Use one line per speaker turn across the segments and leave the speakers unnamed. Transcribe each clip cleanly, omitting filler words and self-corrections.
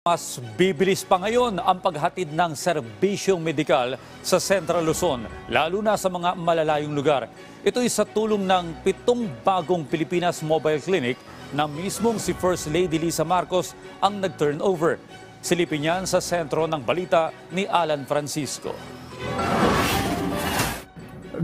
Mas bibilis pa ngayon ang paghatid ng serbisyong medikal sa Central Luzon, lalo na sa mga malalayong lugar. Ito ay sa tulong ng 7 bagong Pilipinas Mobile Clinic na mismong si First Lady Lisa Marcos ang nag-turnover. Silipin yan sa sentro ng balita ni Alan Francisco.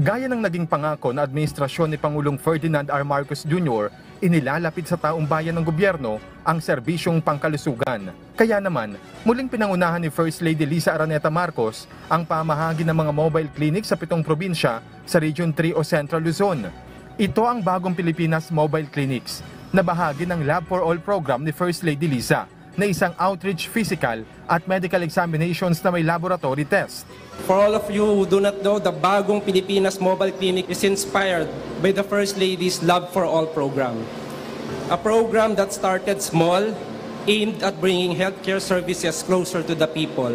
Gaya ng naging pangako na administrasyon ni Pangulong Ferdinand R. Marcos Jr., inilalapit sa taong bayan ng gobyerno ang serbisyong pangkalusugan. Kaya naman, muling pinangunahan ni First Lady Lisa Araneta Marcos ang pamahagi ng mga mobile clinic sa 7 probinsya sa Region 3 o Central Luzon. Ito ang bagong Pilipinas Mobile Clinics na bahagi ng Lab for All program ni First Lady Lisa na isang outreach physical at medical examinations na may laboratory test.
For all of you who do not know, the bagong Pilipinas Mobile Clinic is inspired by the First Lady's Lab for All program. A program that started small, aimed at bringing healthcare services closer to the people,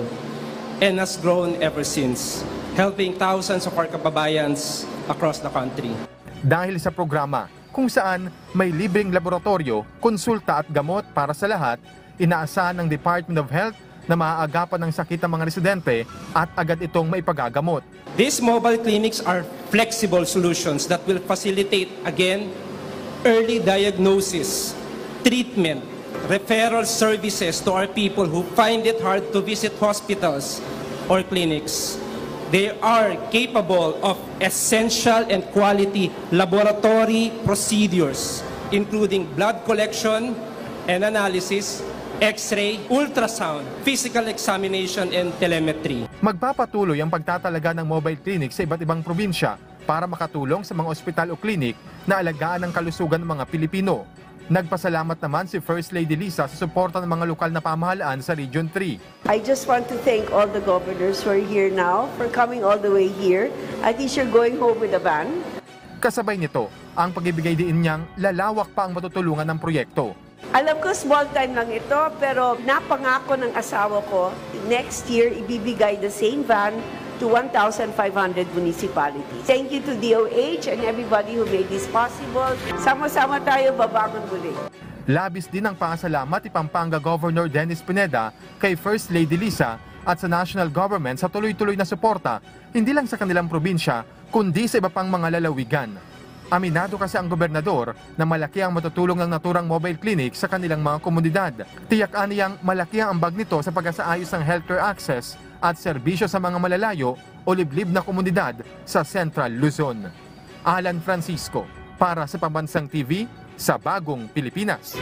and has grown ever since, helping thousands of our kababayans across the country.
Dahil sa programa kung saan may libreng laboratorio, konsulta at gamot para sa lahat, inaasahan ng Department of Health na maaagapan ng sakit ng mga residente at agad itong maipagagamot.
These mobile clinics are flexible solutions that will facilitate, again, early diagnosis, treatment, referral services to our people who find it hard to visit hospitals or clinics. They are capable of essential and quality laboratory procedures, including blood collection and analysis, X-ray, ultrasound, physical examination, and telemetry.
Magpapatuloy ang pagtatalaga ng mobile clinic sa iba't ibang probinsya para makatulong sa mga ospital o klinik na alagaan ang kalusugan ng mga Pilipino. Nagpasalamat naman si First Lady Lisa sa suporta ng mga lokal na pamahalaan sa Region 3.
I just want to thank all the governors who are here now for coming all the way here. At least you're going home with a van.
Kasabay nito, ang pagbibigay diin niyang lalawak pa ang matutulungan ng proyekto.
Alam ko small time lang ito, pero napangako ng asawa ko, next year ibibigay the same van to 1,500 municipalities. Thank you to DOH and everybody who made this possible. Sama-sama tayo babangon muli.
Labis din ang pasalamat ni Pampanga Governor Dennis Pineda kay First Lady Lisa at sa national government sa tuloy-tuloy na suporta, hindi lang sa kanilang probinsya, kundi sa iba pang mga lalawigan. Aminado kasi ang gobernador na malaki ang matutulong ng naturang mobile clinic sa kanilang mga komunidad. Tiyak aniyang malaki ang ambag nito sa pag-asaayos ng healthcare access at serbisyo sa mga malalayo o liblib na komunidad sa Central Luzon. Alan Francisco, para sa Pambansang TV sa Bagong Pilipinas.